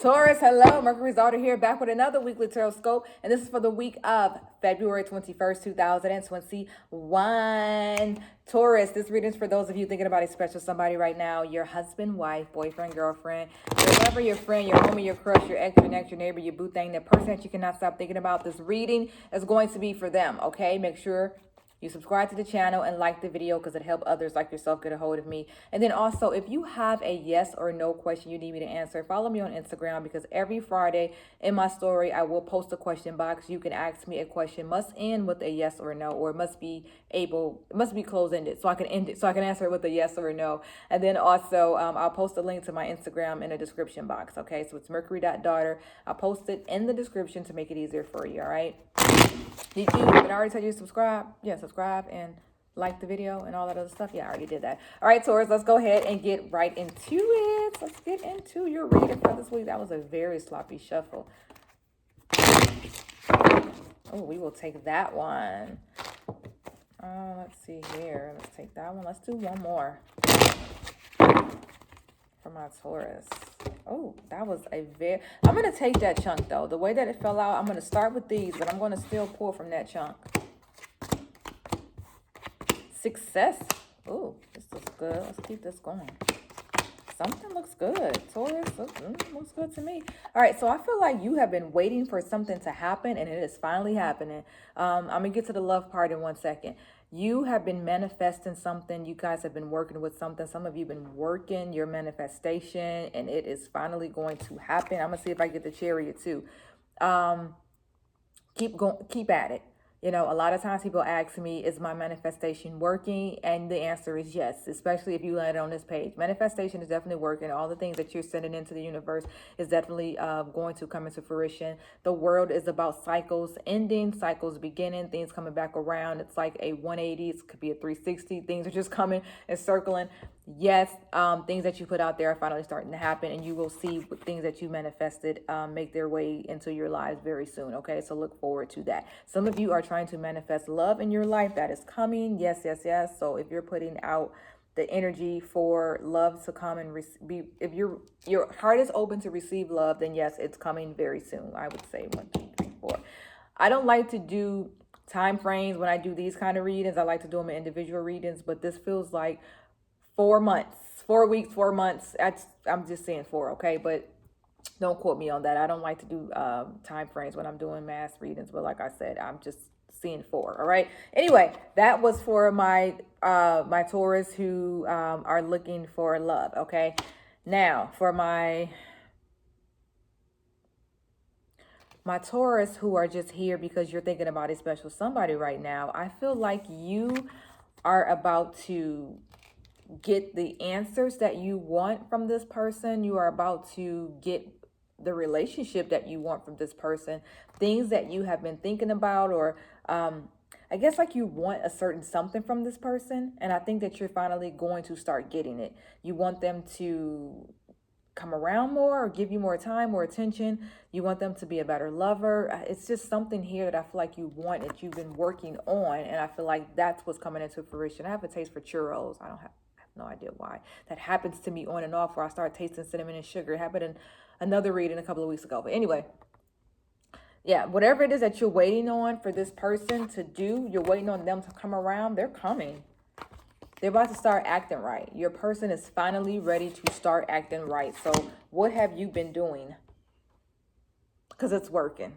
Taurus, hello. Mercury's daughter here, back with another weekly tarot scope. And this is for the week of February 21st, 2021. Taurus, this reading's for those of you thinking about a special somebody right now. Your husband, wife, boyfriend, girlfriend, your lover, your friend, your homie, your crush, your ex, your next, your neighbor, your boo thing, the person that you cannot stop thinking about. This reading is going to be for them, okay? Make sure you subscribe to the channel and like the video because it helps others like yourself get a hold of me. And then also, if you have a yes or no question you need me to answer, follow me on Instagram because every Friday in my story, I will post a question box. You can ask me a question, must end with a yes or no, or it must be close-ended so I can end it, so I can answer it with a yes or a no. And then also, I'll post a link to my Instagram in the description box, okay? So it's mercury.daughter. I'll post it in the description to make it easier for you, all right? Did I already tell you to subscribe? Yeah, subscribe and like the video and all that other stuff. Yeah, I already did that. All right, Taurus, let's go ahead and get right into it. Let's get into your reading for this week. That was a very sloppy shuffle. Oh, we will take that one. Let's see here. Let's take that one. Let's do one more for my Taurus. Oh, that was a very... I'm going to take that chunk, though. The way that it fell out, I'm going to start with these, but I'm going to still pull from that chunk. Success. Oh, this looks good. Let's keep this going. Something looks good. Taurus, looks good to me. All right, so I feel like you have been waiting for something to happen, and it is finally happening. I'm going to get to the love part in 1 second. You have been manifesting something. You guys have been working with something. Some of you have been working your manifestation, and it is finally going to happen. I'm going to see if I get the chariot, too. Keep going. Keep at it. You know, a lot of times people ask me, is my manifestation working? And the answer is yes, especially if you land on this page. Manifestation is definitely working. All the things that you're sending into the universe is definitely going to come into fruition. The world is about cycles ending, cycles beginning, things coming back around. It's like a 180. It could be a 360. Things are just coming and circling. Yes, things that you put out there are finally starting to happen, and you will see things that you manifested make their way into your lives very soon, okay? So look forward to that. Some of you are trying to manifest love in your life. That is coming. Yes, yes, yes. So if you're putting out the energy for love to come and if your heart is open to receive love, then yes, it's coming very soon. I would say 1, 2, 3, 4. I don't like to do time frames when I do these kind of readings. I like to do them in individual readings, but this feels like 4 months, 4 weeks, 4 months. I'm just saying 4, okay? But don't quote me on that. I don't like to do time frames when I'm doing mass readings. But like I said, I'm just seeing 4, all right? Anyway, that was for my my Taurus who are looking for love, okay? Now, for my Taurus who are just here because you're thinking about a special somebody right now, I feel like you are about to get the answers that you want from this person. You are about to get the relationship that you want from this person, things that you have been thinking about, or I guess like you want a certain something from this person. And I think that you're finally going to start getting it. You want them to come around more or give you more time, more attention. You want them to be a better lover. It's just something here that I feel like you want, that you've been working on. And I feel like that's what's coming into fruition. I have a taste for churros. I have no idea why. That happens to me on and off where I start tasting cinnamon and sugar. It happened in another reading a couple of weeks ago. But anyway, yeah, whatever it is that you're waiting on for this person to do, you're waiting on them to come around, they're coming. They're about to start acting right. Your person is finally ready to start acting right. So what have you been doing? Because it's working.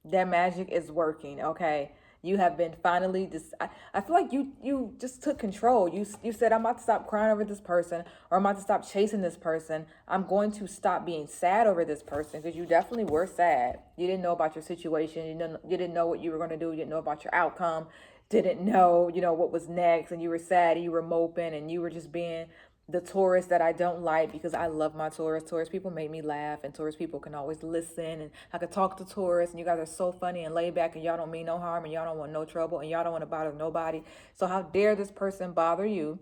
That magic is working, okay? You have been finally I feel like you just took control. You said, I'm about to stop crying over this person, or I'm about to stop chasing this person. I'm going to stop being sad over this person, because you definitely were sad. You didn't know about your situation. You didn't know what you were going to do. You didn't know about your outcome. Didn't know, what was next, and you were sad, and you were moping, and you were just being the Taurus that I don't like, because I love my Taurus. Taurus people make me laugh, and Taurus people can always listen, and I could talk to Taurus, and you guys are so funny and laid back, and y'all don't mean no harm, and y'all don't want no trouble, and y'all don't want to bother nobody. So how dare this person bother you?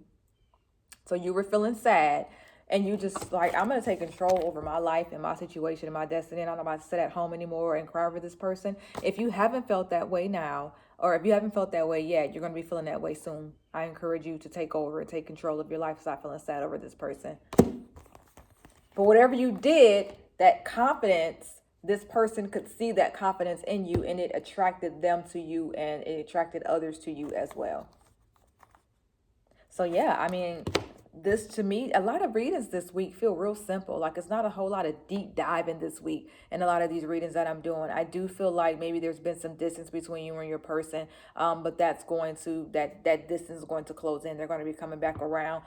So you were feeling sad, and you just like, I'm going to take control over my life and my situation and my destiny, and I'm not about to sit at home anymore and cry over this person. If you haven't felt that way now, or if you haven't felt that way yet, you're going to be feeling that way soon. I encourage you to take over and take control of your life. Stop feeling sad over this person. But whatever you did, that confidence, this person could see that confidence in you, and it attracted them to you, and it attracted others to you as well. So yeah, I mean, this to me, a lot of readings this week feel real simple. Like it's not a whole lot of deep diving this week in a lot of these readings that I'm doing. I do feel like maybe there's been some distance between you and your person, but that's going to that distance is going to close in. They're going to be coming back around.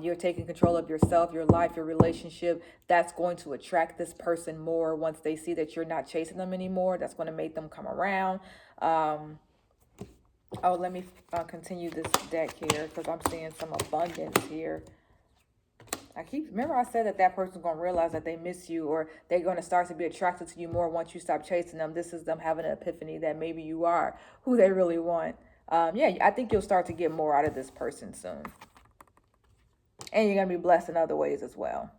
You're taking control of yourself, your life, your relationship. That's going to attract this person more once they see that you're not chasing them anymore. That's going to make them come around. Oh, let me continue this deck here because I'm seeing some abundance here. Remember I said that person's going to realize that they miss you, or they're going to start to be attracted to you more once you stop chasing them. This is them having an epiphany that maybe you are who they really want. Yeah, I think you'll start to get more out of this person soon. And you're going to be blessed in other ways as well.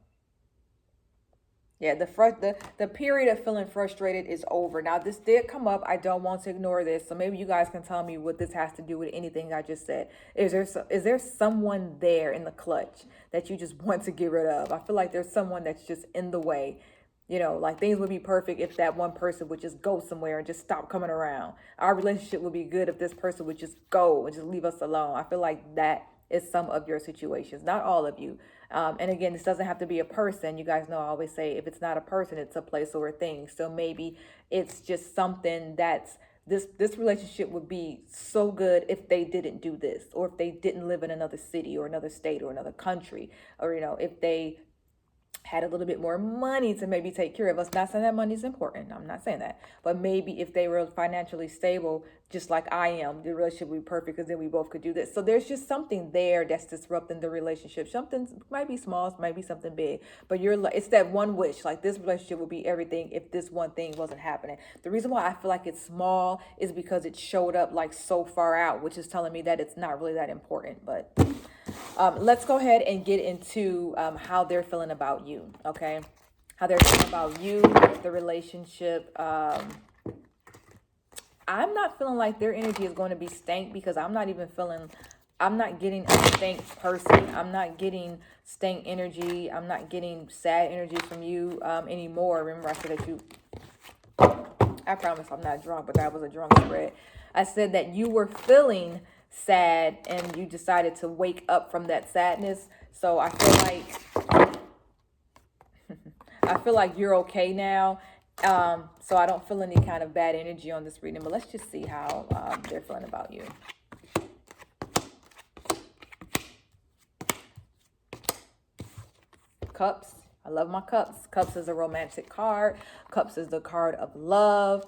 Yeah, the period of feeling frustrated is over. Now, this did come up. I don't want to ignore this. So maybe you guys can tell me what this has to do with anything I just said. Is there someone there in the clutch that you just want to get rid of? I feel like there's someone that's just in the way. You know, like things would be perfect if that one person would just go somewhere and just stop coming around. Our relationship would be good if this person would just go and just leave us alone. I feel like that is some of your situations, not all of you. And again, this doesn't have to be a person. You guys know I always say if it's not a person, it's a place or a thing. So maybe it's just something that's this relationship would be so good if they didn't do this, or if they didn't live in another city or another state or another country, or if they had a little bit more money to maybe take care of us. Not saying that money is important. I'm not saying that. But maybe if they were financially stable, just like I am, the relationship would be perfect because then we both could do this. So there's just something there that's disrupting the relationship. Something might be small, it might be something big. But it's that one wish. Like this relationship would be everything if this one thing wasn't happening. The reason why I feel like it's small is because it showed up like so far out, which is telling me that it's not really that important. But let's go ahead and get into how they're feeling about you, okay? How they're feeling about you, the relationship. I'm not feeling like their energy is going to be stank because I'm not getting a stank person. I'm not getting stank energy. I'm not getting sad energy from you anymore. Remember I said that I promise I'm not drunk, but that was a drunk spread. I said that you were feeling sad and you decided to wake up from that sadness. So I feel like you're okay now. So I don't feel any kind of bad energy on this reading, but let's just see how they're feeling about you. Cups. I love my cups. Cups is a romantic card. Cups is the card of love.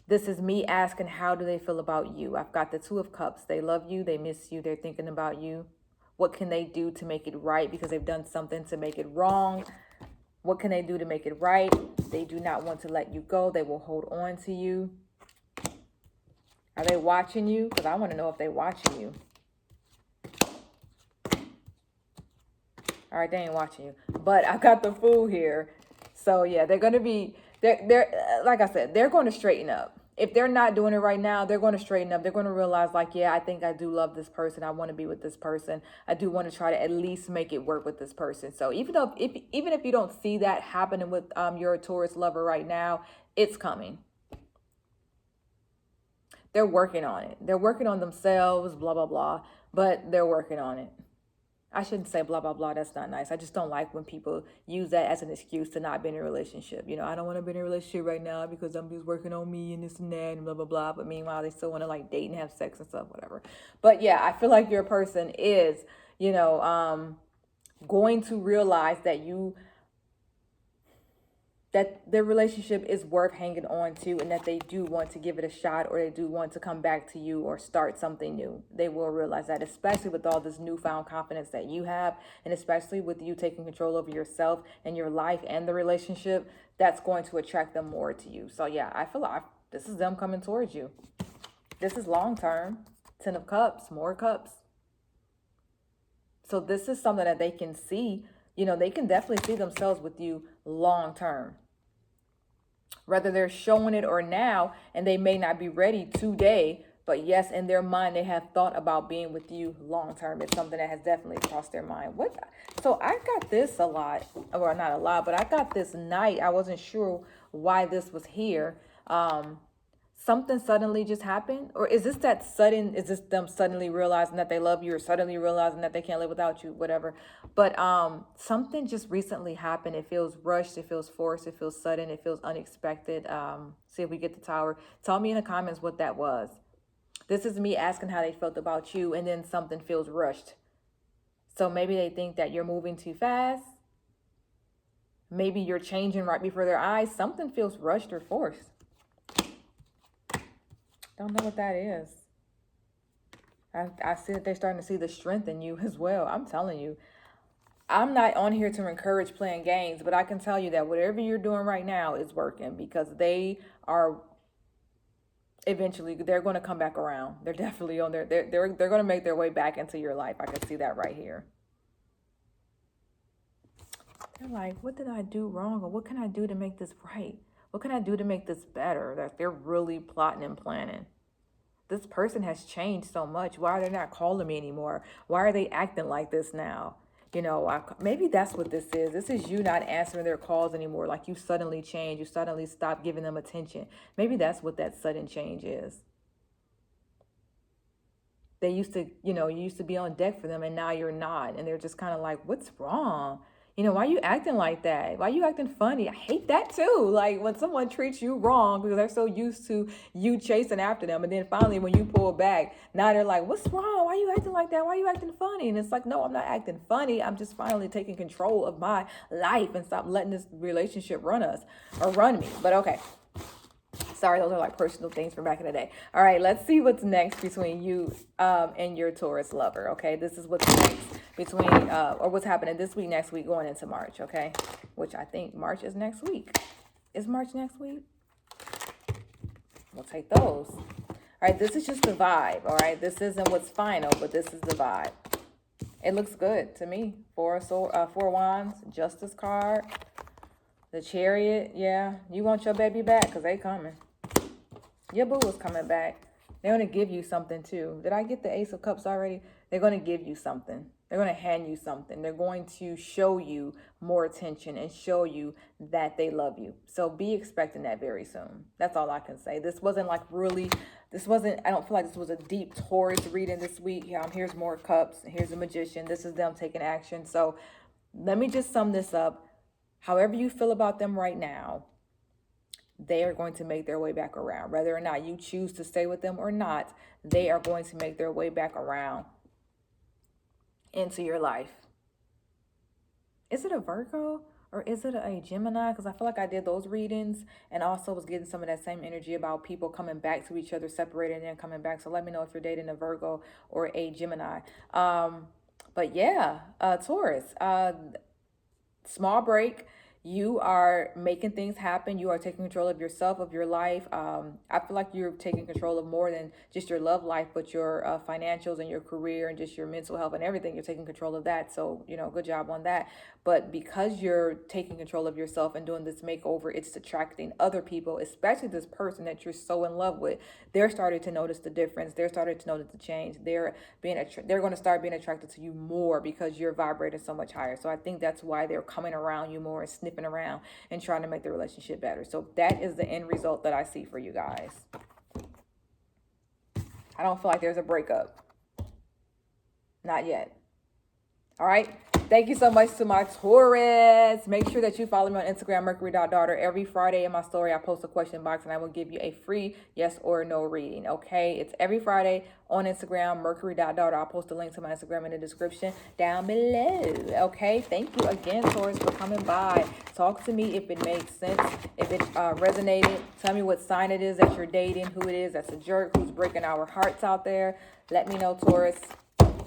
This is me asking, how do they feel about you? I've got the Two of Cups. They love you. They miss you. They're thinking about you. What can they do to make it right? Because they've done something to make it wrong. What can they do to make it right? They do not want to let you go. They will hold on to you. Are they watching you? Because I want to know if they're watching you. All right, they ain't watching you. But I got the Fool here. So yeah, they're going to be, they're like I said, they're going to straighten up. If they're not doing it right now, they're going to straighten up. They're going to realize like, yeah, I think I do love this person. I want to be with this person. I do want to try to at least make it work with this person. So even if you don't see that happening with your Taurus lover right now, it's coming. They're working on it. They're working on themselves, blah, blah, blah, but they're working on it. I shouldn't say blah, blah, blah. That's not nice. I just don't like when people use that as an excuse to not be in a relationship. I don't want to be in a relationship right now because I'm just working on me and this and that and blah, blah, blah. But meanwhile, they still want to like date and have sex and stuff, whatever. But yeah, I feel like your person is, going to realize that their relationship is worth hanging on to, and that they do want to give it a shot, or they do want to come back to you or start something new. They will realize that, especially with all this newfound confidence that you have, and especially with you taking control over yourself and your life and the relationship, that's going to attract them more to you. So yeah, I feel like this is them coming towards you. This is long term. 10 of Cups, more cups. So this is something that they can see. They can definitely see themselves with you long term. Whether they're showing it or now, and they may not be ready today, But yes, in their mind, they have thought about being with you long term. It's something that has definitely crossed their mind. What? So I got this a lot, or not a lot, but I got this night. I wasn't sure why this was here. Something suddenly just happened, or is this that sudden? Is this them suddenly realizing that they love you, or suddenly realizing that they can't live without you, whatever? But something just recently happened. It feels rushed, it feels forced, it feels sudden, it feels unexpected. See if we get the Tower. Tell me in the comments what that was. This is me asking how they felt about you, and then something feels rushed. So maybe they think that you're moving too fast. Maybe you're changing right before their eyes. Something feels rushed or forced. Don't know what that is. I see that they're starting to see the strength in you as well. I'm telling you. I'm not on here to encourage playing games, but I can tell you that whatever you're doing right now is working, because they are eventually, they're going to come back around. They're definitely on they're going to make their way back into your life. I can see that right here. They're like, what did I do wrong? Or what can I do to make this right? What can I do to make this better? That they're really plotting and planning. This person has changed so much. Why are they not calling me anymore? Why are they acting like this now? You know, maybe that's what this is. This is you not answering their calls anymore. Like you suddenly change. You suddenly stop giving them attention. Maybe that's what that sudden change is. They used to, you know, you used to be on deck for them, and now you're not. And they're just kind of like, what's wrong? You know, why are you acting like that? Why are you acting funny? I hate that too. Like when someone treats you wrong because they're so used to you chasing after them. And then finally when you pull back, now they're like, what's wrong? Why are you acting like that? Why are you acting funny? And it's like, no, I'm not acting funny. I'm just finally taking control of my life and stop letting this relationship run us or run me. But okay. Sorry, those are like personal things from back in the day. All right, let's see what's next between you and your Taurus lover, okay? This is what's next between, or what's happening this week, next week, going into March, okay? Which I think March is next week. Is March next week? We'll take those. All right, this is just the vibe, all right? This isn't what's final, but this is the vibe. It looks good to me. Four Wands, Justice card. The Chariot, yeah. You want your baby back because they coming. Your boo is coming back. They're going to give you something too. Did I get the Ace of Cups already? They're going to give you something. They're going to hand you something. They're going to show you more attention and show you that they love you. So be expecting that very soon. That's all I can say. This wasn't like really, I don't feel like this was a deep Taurus reading this week. Here's more cups. Here's the Magician. This is them taking action. So let me just sum this up. However you feel about them right now, they are going to make their way back around. Whether or not you choose to stay with them or not, they are going to make their way back around into your life. Is it a Virgo or is it a Gemini? Because I feel like I did those readings and also was getting some of that same energy about people coming back to each other, separated and then coming back. So let me know if you're dating a Virgo or a Gemini. But yeah, Taurus, small break. You are making things happen. You are taking control of yourself, of your life. I feel like you're taking control of more than just your love life, but your financials and your career and just your mental health and everything. You're taking control of that. So, you know, good job on that. But because you're taking control of yourself and doing this makeover, it's attracting other people, especially this person that you're so in love with. They're starting to notice the difference. They're starting to notice the change. They're going to start being attracted to you more because you're vibrating so much higher. So I think that's why they're coming around you more and sniffing around and trying to make the relationship better. So that is the end result that I see for you guys. I don't feel like there's a breakup. Not yet. All right. Thank you so much to my Taurus. Make sure that you follow me on Instagram, mercury.daughter. Every Friday in my story, I post a question box and I will give you a free yes or no reading. Okay. It's every Friday on Instagram, mercury.daughter. I'll post a link to my Instagram in the description down below. Okay. Thank you again, Taurus, for coming by. Talk to me if it makes sense. If it resonated, tell me what sign it is that you're dating, who it is that's a jerk, who's breaking our hearts out there. Let me know, Taurus,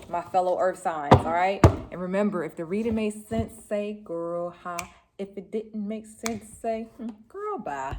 my fellow earth signs. All right. And remember, if the reading made sense, say girl, hi. If it didn't make sense, say girl, bye.